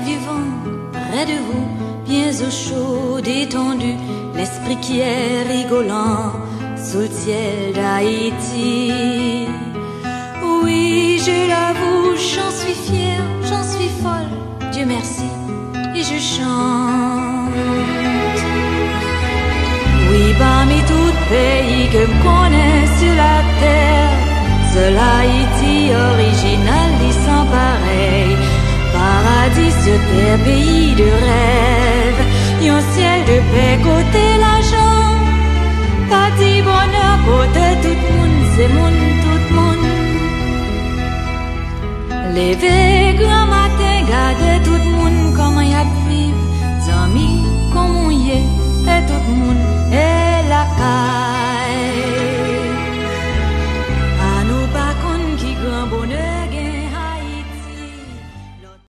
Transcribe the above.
vivant près de vous, bien au chaud, détendu, l'esprit qui est rigolant sous le ciel d'Haïti. Oui, je l'avoue, j'en suis fière, j'en suis folle, Dieu merci, et je chante. Oui, parmi tout pays que je connais sur la terre, seul Haïti original et sans pareil. Paradis sur terre, pays de rêve, un ciel de paix côté l'argent. Pas dit bonheur côté tout le monde, c'est monde, tout le monde. Levez